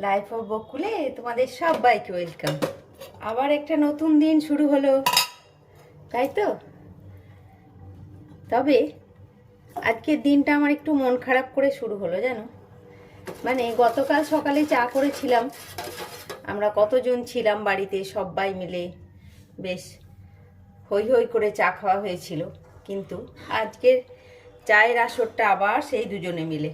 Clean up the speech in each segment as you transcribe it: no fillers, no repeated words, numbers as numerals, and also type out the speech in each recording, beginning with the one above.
Life of বকুলে তোমাদের সবাইকে welcome. আবার একটা নতুন দিন শুরু হলো, তাই তো? তবে আজকের দিনটা আমার একটু মন খারাপ করে শুরু হলো, জানো। মানে গতকাল সকালে চা করেছিলাম, আমরা কতজন ছিলাম বাড়িতে, সবাই মিলে বেশ হই হই করে চা খাওয়া হয়েছিল। কিন্তু আজকের চায়ের আসরটা আবার সেই দুজনে মিলে।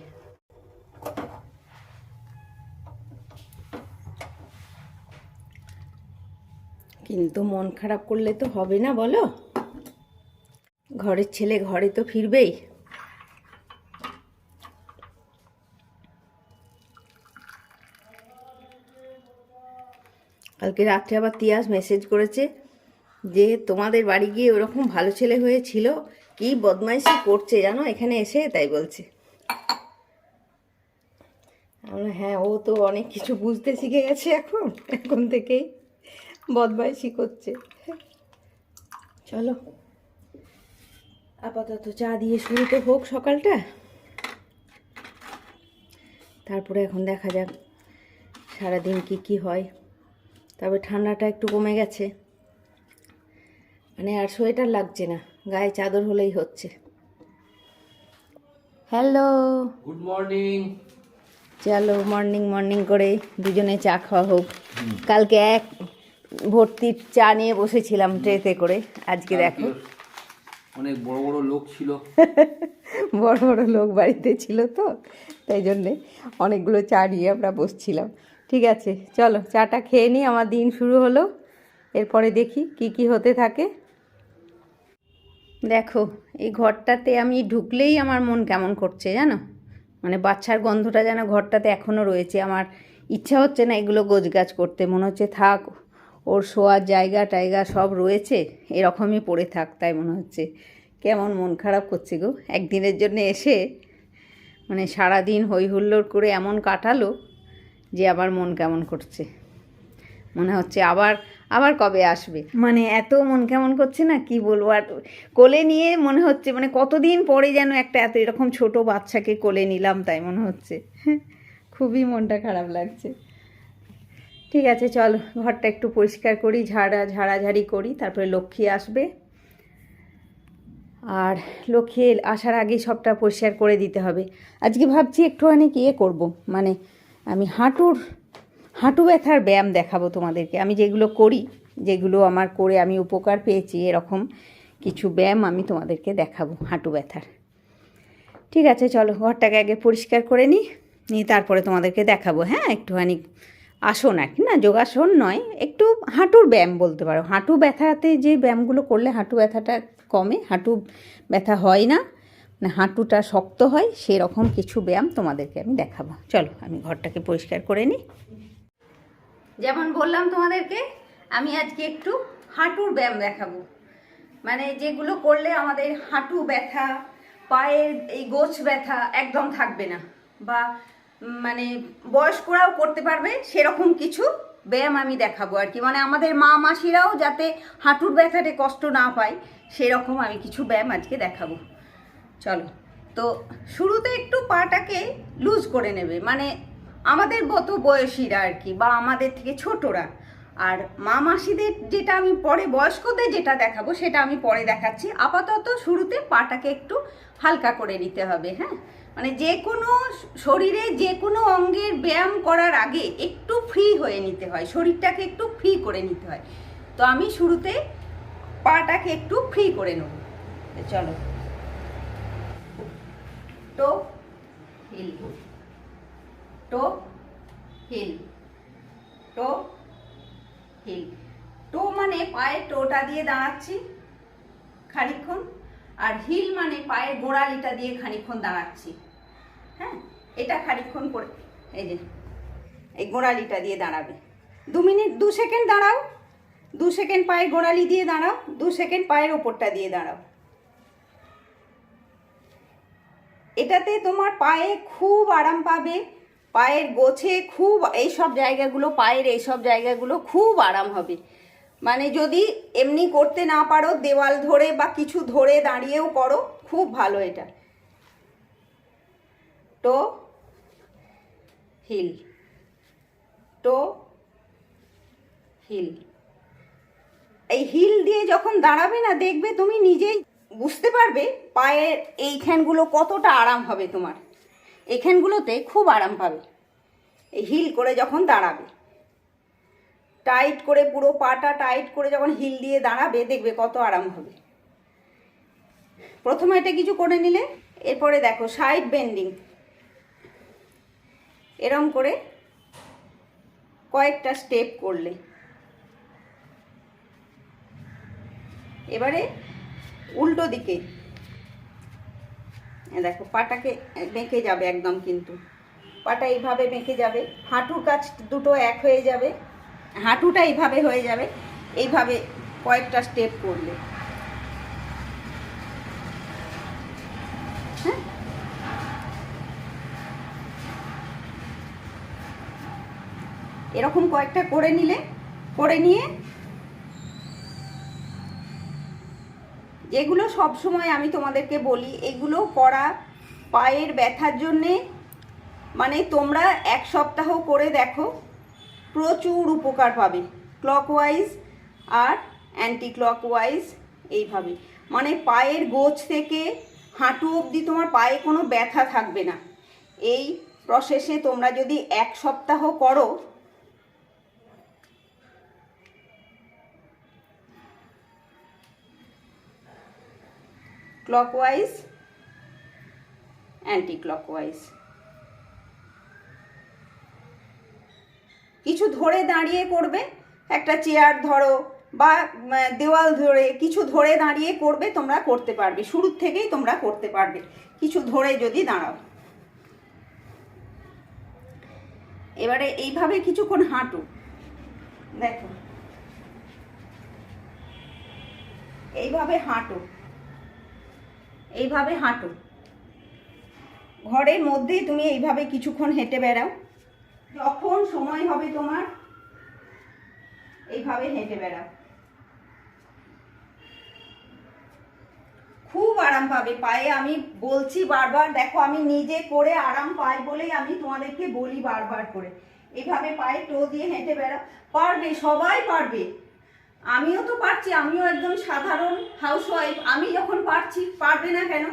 কিন্তু মন খারাপ করলে তো হবে না, বলো। ঘরের ছেলে ঘরে তো ফিরবেই। কালকে রাত্রে আবার তিয়াস মেসেজ করেছে যে তোমাদের বাড়ি গিয়ে ওরকম ভালো ছেলে হয়েছিল, কি বদমাইশি করছে জানো এখানে এসে, তাই বলছে। হ্যাঁ, ও তো অনেক কিছু বুঝতে শিখে গেছে, এখন এখন থেকেই বদমাইশি করছে। চলো আপাতত চা দিয়ে শুরু তো হোক সকালটা, তারপরে এখন দেখা যাক সারাদিন কি হয়। তবে ঠান্ডাটা একটু কমে গেছে, মানে আর সোয়েটার লাগছে না, গায়ে চাদর হলেই হচ্ছে। Hello, good morning. চলো মর্নিং মর্নিং করে দুজনে চা খাওয়া হোক। কালকে এক ভর্তি চা নিয়ে বসেছিলাম ট্রেতে করে, আজকে দেখো অনেক বড় বড় লোক ছিল। বড় বড় লোক বাড়িতে ছিল তো, তাই জন্যে অনেকগুলো চা নিয়ে আমরা বসছিলাম। ঠিক আছে, চলো চাটা খেয়ে নিই, আমার দিন শুরু হলো, এরপরে দেখি কি হতে থাকে। দেখো এই ঘরটাতে আমি ঢুকলেই আমার মন কেমন করছে জানো, মানে বাচ্চার গন্ধটা যেন ঘরটাতে এখনও রয়েছে। আমার ইচ্ছা হচ্ছে না এগুলো গোছগাছ করতে, মনে হচ্ছে থাক, ওর শোয়ার জায়গা টায়গা সব রয়েছে, এরকমই পড়ে থাক, তাই মনে হচ্ছে। কেমন মন খারাপ করছে গো, একদিনের জন্য এসে মানে সারাদিন হই হুল্লোড় করে এমন কাটালো যে আবার মন কেমন করছে, মনে হচ্ছে আবার আবার কবে আসবে। মানে এত মন কেমন করছে না, কি বলবো। আর কোলে নিয়ে মনে হচ্ছে মানে কতদিন পরে যেন একটা এত এরকম ছোট বাচ্চাকে কোলে নিলাম, তাই মনে হচ্ছে। খুবই মনটা খারাপ লাগছে। ঠিক আছে চল ঘরটা একটু পরিষ্কার করি, ঝাড়াঝাড়ি করি, তারপরে লক্ষ্মী আসবে। আর লক্ষ্মী আসার আগেই সবটা পরিষ্কার করে দিতে হবে। আজকে ভাবছি একটুখানি করব, মানে আমি হাঁটু ব্যথার ব্যায়াম দেখাবো তোমাদেরকে। আমি যেগুলো করি, যেগুলো আমার করে আমি উপকার পেয়েছি, এরকম কিছু ব্যায়াম আমি তোমাদেরকে দেখাবো হাঁটু ব্যথার। ঠিক আছে চলো ঘরটাকে আগে পরিষ্কার করে নিই তারপরে তোমাদেরকে দেখাবো। হ্যাঁ, একটুখানি আসন আর কি, না যোগাসন নয়, একটু হাঁটুর ব্যায়াম বলতে পারো। হাঁটু ব্যথাতে যে ব্যায়ামগুলো করলে হাঁটু ব্যথাটা কমে, হাঁটু ব্যথা হয় না, মানে হাঁটুটা শক্ত হয়, সেরকম কিছু ব্যায়াম তোমাদেরকে আমি দেখাবো। চলো আমি ঘরটাকে পরিষ্কার করে নিই। যেমন বললাম তোমাদেরকে, আমি আজকে একটু হাঁটুর ব্যায়াম দেখাবো, মানে যেগুলো করলে আমাদের হাঁটু ব্যথা, পায়ের এই গোছ ব্যথা একদম থাকবে না, বা মানে বয়স্করাও করতে পারবে, সেরকম কিছু ব্যায়াম আমি দেখাবো আর কি। মানে আমাদের মা মাসিরাও যাতে হাঁটুর ব্যথাতে কষ্ট না পায়, সেরকম আমি কিছু ব্যায়াম আজকে দেখাবো। চলো, তো শুরুতে একটু পাটাকে লুজ করে নেবে, মানে আমাদের মতো বয়সীরা আর কি, বা আমাদের থেকে ছোটরা। আর মা মাসিদের যেটা আমি পরে, বয়স্কদের যেটা দেখাবো সেটা আমি পরে দেখাচ্ছি। আপাতত শুরুতে পাটাকে একটু হালকা করে নিতে হবে। হ্যাঁ, মানে যে কোনো শরীরে যে কোনো অঙ্গের ব্যায়াম করার আগে একটু ফ্রি হয়ে নিতে হয়, শরীরটাকে একটু ফ্রি করে নিতে হয়। তো আমি শুরুতে পাটাকে একটু ফ্রি করে নেব। চলো, টো হিল, টো হিল, টো হিল। টো মানে পায়ের টোটা দিয়ে দাঁড়াচ্ছি খানিকক্ষণ, আর হিল মানে পায়ের গোড়ালিটা দিয়ে খানিকক্ষণ দাঁড়াচ্ছি। হ্যাঁ, এটা খানিকক্ষণ করে, এই যে এই গোড়ালিটা দিয়ে দাঁড়াবে। 2 সেকেন্ড দাঁড়াও, 2 সেকেন্ড পায়ের গোড়ালি দিয়ে দাঁড়াও, 2 সেকেন্ড পায়ের ওপরটা দিয়ে দাঁড়াও। এটাতে তোমার পায়ে খুব আরাম পাবে, পায়ের গোছে খুব, এইসব জায়গাগুলো, পায়ের এইসব জায়গাগুলো খুব আরাম হবে। মানে যদি এমনি করতে না পারো, দেওয়াল ধরে বা কিছু ধরে দাঁড়িয়েও করো, খুব ভালো এটা। টো হিল, টো হিল। এই হিল দিয়ে যখন দাঁড়াবে না, দেখবে তুমি নিজেই বুঝতে পারবে পায়ের এইখানগুলো কতটা আরাম হবে। তোমার এইখানগুলোতে খুব আরাম পাবে এই হিল করে যখন দাঁড়াবে। টাইট করে পুরো পাটা টাইট করে যখন হিল দিয়ে দাঁড়াবে, দেখবে কত আরাম হবে। প্রথমে এটা কিছু করে নিলে, এরপরে দেখো সাইড বেন্ডিং এরম করে কয়েকটা স্টেপ করলে, এবারে উল্টো দিকে দেখো পাটাকে বেঁকে যাবে একদম, কিন্তু পাটা এইভাবে বেঁকে যাবে, হাঁটুর কাছ দুটো এক হয়ে যাবে, হাঁটুটা এইভাবে হয়ে যাবে। এইভাবে কয়েকটা স্টেপ করলে, হ্যাঁ, এরকম কয়েকটা করে নিলে, করে নিয়ে যেগুলো সব সময় আমি তোমাদেরকে বলি, এগুলো করা পায়ের ব্যথার জন্যে, মানে তোমরা 1 সপ্তাহ করে দেখো, প্রচুর উপকার পাবে। ক্লকওয়াইজ আর অ্যান্টি ক্লকওয়াইজ এইভাবে, মানে পায়ের গোছ থেকে হাঁটু অবধি তোমার পায়ে কোনো ব্যথা থাকবে না। এই প্রসেসে তোমরা যদি 1 সপ্তাহ করো, ক্লকওয়াইজ অ্যান্টি ক্লকওয়াইজ, কিছু ধরে দাঁড়িয়ে করবে, একটা চেয়ার ধরো বা দেওয়াল ধরে কিছু ধরে দাঁড়িয়ে করবে, তোমরা করতে পারবে। শুরুর থেকেই তোমরা করতে পারবে কিছু ধরে যদি দাঁড়াও। এবারে এইভাবে কিছুক্ষণ হাঁটো, দেখো এইভাবে হাঁটো, এইভাবে হাঁটো, ঘরের মধ্যেই তুমি এইভাবে কিছুক্ষণ হেঁটে বেড়াও। যখন সময় হবে তোমার এইভাবে হেঁটে বেড়াও, খুব আরাম পাবে পায়ে। আমি বলছি বারবার, দেখো আমি নিজে করে আরাম পাই বলেই আমি তোমাদেরকে বলি বারবার করে, এইভাবে পায়ে টো দিয়ে হেঁটে বেড়াও। পারবে, সবাই পারবে। আমিও তো পারছি, আমিও একদম সাধারণ হাউসওয়াইফ, আমি যখন পারছি, পারবে না কেন?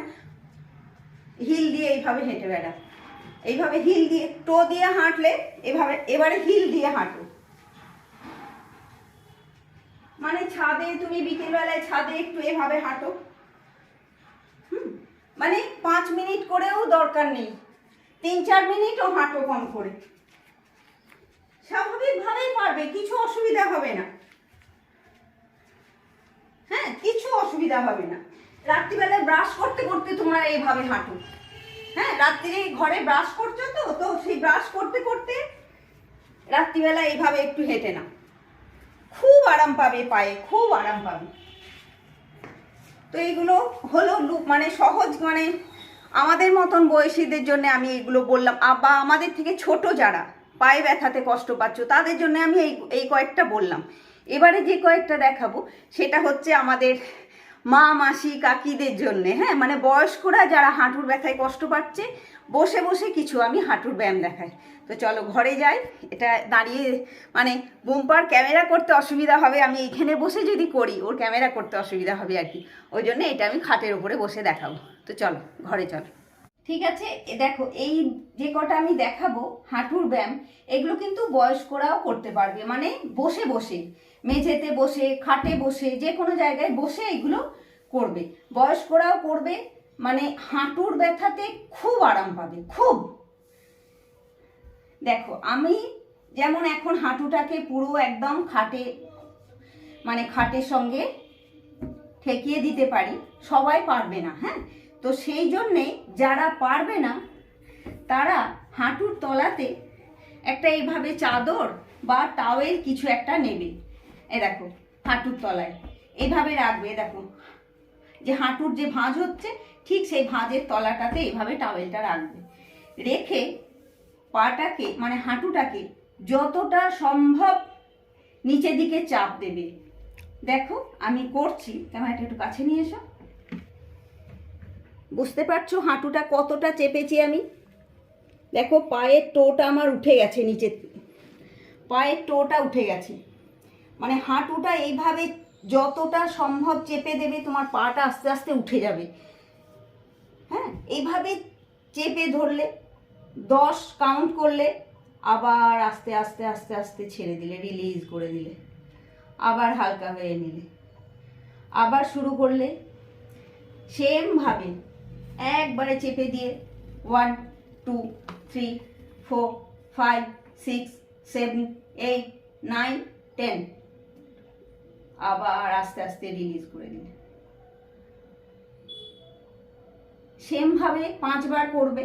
হিল দিয়ে এইভাবে হেঁটে বেড়াও, এইভাবে হিল দিয়ে টো দিয়ে হাঁটলে, এভাবে এবারে হিল দিয়ে হাঁটো। মানে ছাদে তুমি বিকেলবেলায় ছাদে একটু এভাবে হাঁটো, মানে 5 মিনিট করেও দরকার নেই, 3-4 মিনিটও হাঁটো কম করে, স্বাভাবিকভাবেই পারবে, কিছু অসুবিধা হবে না। হ্যাঁ, কিছু অসুবিধা হবে না। রাত্রিবেলায় ব্রাশ করতে করতে তোমরা এইভাবে হাঁটো। হ্যাঁ, রাত্রিরে ঘরে ব্রাশ করছো তো সেই ব্রাশ করতে করতে রাত্রিবেলা এইভাবে একটু হেঁটে নাও, খুব আরাম পাবে পায়ে, খুব আরাম পাবে। তো এইগুলো হলো মানে সহজ, মানে আমাদের মতন বয়সীদের জন্য আমি এইগুলো বললাম, বা আমাদের থেকে ছোট যারা পায়ে ব্যথাতে কষ্ট পাচ্ছ তাদের জন্য আমি এই কয়েকটা বললাম। এবারে যে কয়েকটা দেখাবো সেটা হচ্ছে আমাদের মা, মাসি, কাকিদের জন্যে। হ্যাঁ, মানে বয়স্করা যারা হাঁটুর ব্যথায় কষ্ট পাচ্ছে, বসে বসে কিছু আমি হাঁটুর ব্যায়াম দেখাই। তো চলো ঘরে যাই। এটা দাঁড়িয়ে মানে বুম্পার ক্যামেরা করতে অসুবিধা হবে, আমি এইখানে বসে যদি করি ওর ক্যামেরা করতে অসুবিধা হবে আর কি, ওই জন্য এটা আমি খাটের উপরে বসে দেখাবো। তো চলো ঘরে চলো। ঠিক আছে, দেখো এই যে কটা আমি দেখাবো হাঁটুর ব্যায়াম, এগুলো কিন্তু বয়স্করাও করতে পারবে, মানে বসে বসে, মেঝেতে বসে, খাটে বসে, যে কোনো জায়গায় বসে এগুলো করবে, বয়স্করাও করবে। মানে হাঁটুর ব্যথাতে খুব আরাম পাবে, খুব। দেখো আমি যেমন এখন হাঁটুটাকে পুরো একদম খাটে, মানে খাটের সঙ্গে ঠেকিয়ে দিতে পারি, সবাই পারবে না। হ্যাঁ, তো সেই জন্যে যারা পারবে না তারা হাঁটুর তলাতে একটা এইভাবে চাদর বা টাওয়েল কিছু একটা নেবে। এ দেখো হাঁটুর তলায় এইভাবে রাখবে, দেখো যে হাঁটুর যে ভাঁজ হচ্ছে ঠিক সেই ভাঁজের তলাটাতে এইভাবে টাওয়েলটা রাখবে, রেখে পাটাকে মানে হাঁটুটাকে যতটা সম্ভব নিচের দিকে চাপ দেবে। দেখো আমি করছি, ক্যামেরাটা একটু কাছে নিয়ে এসো, বুঝতে পারছো হাঁটুটা কতটা চেপেছি আমি। দেখো পায়ের টোটা আমার উঠে গেছে নিচে, পায়ের টোটা উঠে গেছে, মানে হাঁটুটা এইভাবে যতটা সম্ভব চেপে দেবে, তোমার পাটা আস্তে আস্তে উঠে যাবে। হ্যাঁ, এইভাবে চেপে ধরলে 10 কাউন্ট করলে, আবার আস্তে আস্তে আস্তে আস্তে ছেড়ে দিলে, রিলিজ করে দিলে, আবার হালকা হয়ে নিলে, আবার শুরু করলে সেমভাবে একবারে চেপে দিয়ে 1 2 3 4 5 6 7 8 9 10, আবার আস্তে আস্তে রিলিজ করে দিলে। সেমভাবে 5 বার করবে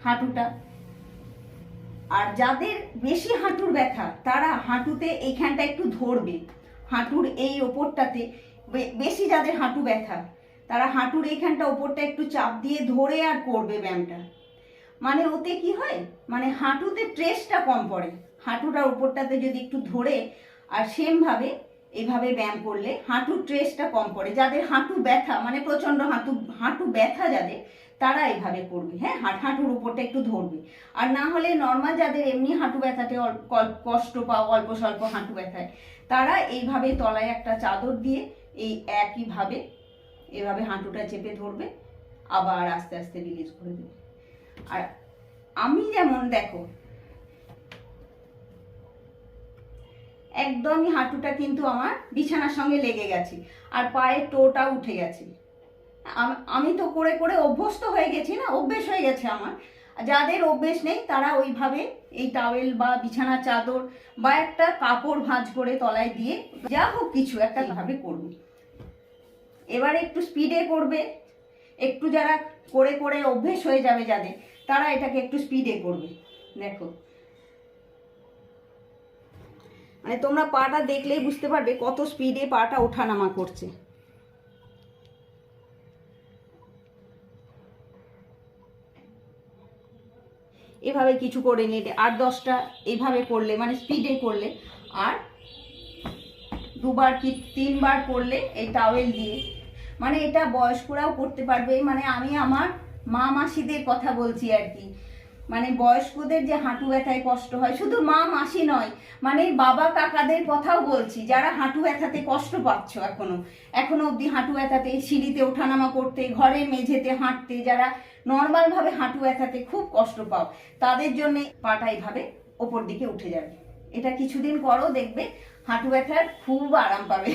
হাঁটুটা। আর যাদের বেশি হাঁটুর ব্যথা তারা হাঁটুতে এইখানটা একটু ধরবে, হাঁটুর এই ওপরটাতে বেশি যাদের হাঁটু ব্যথা তারা হাঁটুর এইখানটা ওপরটা একটু চাপ দিয়ে ধরে আর করবে ব্যায়ামটা। মানে ওতে কি হয়, মানে হাঁটুতে ট্রেসটা কম পড়ে, হাঁটুটার ওপরটাতে যদি একটু ধরে আর সেমভাবে এইভাবে ব্যায়াম করলে হাঁটুর ট্রেসটা কম পড়ে। যাদের হাঁটু ব্যথা, মানে প্রচণ্ড হাঁটু ব্যথা যাদের, তারা এইভাবে করবে। হ্যাঁ, হাঁটুর উপরটা একটু ধরবে। আর না হলে নর্মাল যাদের এমনি হাঁটু ব্যথাতে কষ্ট পাও অল্প স্বল্প হাঁটু ব্যথায়, তারা এইভাবে তলায় একটা চাদর দিয়ে এই একইভাবে এভাবে হাঁটুটা চেপে ধরবে, আবার আস্তে আস্তে রিলিজ করে দেবে। আর আমি যেমন দেখো একদমই হাঁটুটা কিন্তু আমার বিছানার সঙ্গে লেগে গেছে, আর পায়ের টোটা উঠে গেছে। আমি তো করে করে অভ্যস্ত হয়ে গেছি না, অভ্যেস হয়ে গেছে আমার। যাদের অভ্যেস নেই তারা ওইভাবে এই টাওয়েল বা বিছানার চাদর বা একটা কাপড় ভাঁজ করে তলায় দিয়ে যা হোক কিছু একটা ভাবে করবে। এবারে একটু স্পিডে করবে, একটু যারা করে করে অভ্যেস হয়ে যাবে যাদের, তারা এটাকে একটু স্পিডে করবে। দেখো, মানে তোমরা পাটা দেখলেই বুঝতে পারবে কত স্পিডে পাটা ওঠানামা করছে। এভাবে কিছু করে নিয়ে 8-10টা এইভাবে করলে, মানে স্পিডে করলে, আর 2বার কি 3বার করলে এই টাওয়েল দিয়ে, মানে এটা বয়স্করাও করতে পারবে। মানে আমি আমার মা মাসিদের কথা বলছি আর কি, মানে বয়স্কদের যে হাঁটু ব্যথায় কষ্ট হয়, শুধু মা মাসি নয়, মানে বাবা কাকাদের কথাও বলছি, যারা হাঁটু ব্যথাতে কষ্ট পাচ্ছ এখনো অবধি হাঁটু ব্যথাতে সিঁড়িতে ওঠানামা করতে, ঘরের মেঝেতে হাঁটতে, যারা নর্মালভাবে হাঁটু ব্যথাতে খুব কষ্ট পাও, তাদের জন্য পাটা এইভাবে ওপর দিকে উঠে যাবে। এটা কিছুদিন করো, দেখবে হাঁটু ব্যথার খুব আরাম পাবে।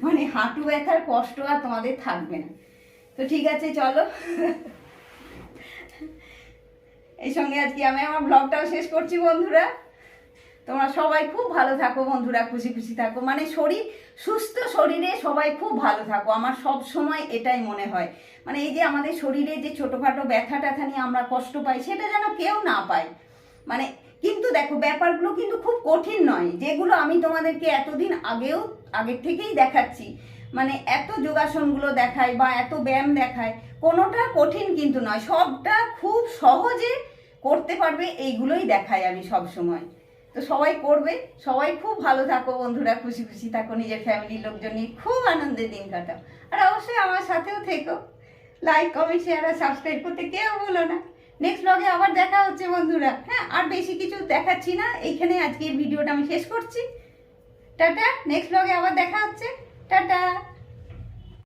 মানে হাঁটু ব্যথার কষ্ট আর তোমাদের থাকবে না। তো ঠিক আছে, চলো, এই সঙ্গে আজকে আমি আমার ব্লগটাও শেষ করছি বন্ধুরা। তোমরা সবাই খুব ভালো থাকো বন্ধুরা, খুশি খুশি থাকো, মানে সুস্থ শরীরে সবাই খুব ভালো থাকো, আমার সব সময় এটাই মনে হয়। মানে এই যে আমাদের শরীরে যে ছোটোখাটো ব্যথা ট্যাথা নিয়ে আমরা কষ্ট পাই, সেটা যেন কেউ না পায়। মানে কিন্তু দেখো, ব্যাপারগুলো কিন্তু খুব কঠিন নয়, যেগুলো আমি তোমাদেরকে এতদিন আগের থেকেই দেখাচ্ছি, মানে এত যোগাসনগুলো দেখায় বা এত ব্যায়াম দেখায়, কোনোটা কঠিন কিন্তু নয়, সবটা খুব সহজে করতে পারবে, এইগুলোই দেখাই আমি সব সময়। তো সবাই করবে, সবাই খুব ভালো থাকো বন্ধুরা, খুশি খুশি থাকো, নিজের ফ্যামিলির লোকজন নিয়ে খুব আনন্দের দিন কাটাও। আর অবশ্যই আমার সাথেও থেকো, লাইক কমেন্ট শেয়ার আর সাবস্ক্রাইব করতে কেউ ভুলো না। নেক্সট ব্লগে আবার দেখা হচ্ছে বন্ধুরা। হ্যাঁ, আর বেশি কিছু দেখাচ্ছি না, এইখানে আজকের ভিডিওটা আমি শেষ করছি। টাটা, নেক্সট ব্লগে আবার দেখা হচ্ছে, টাটা।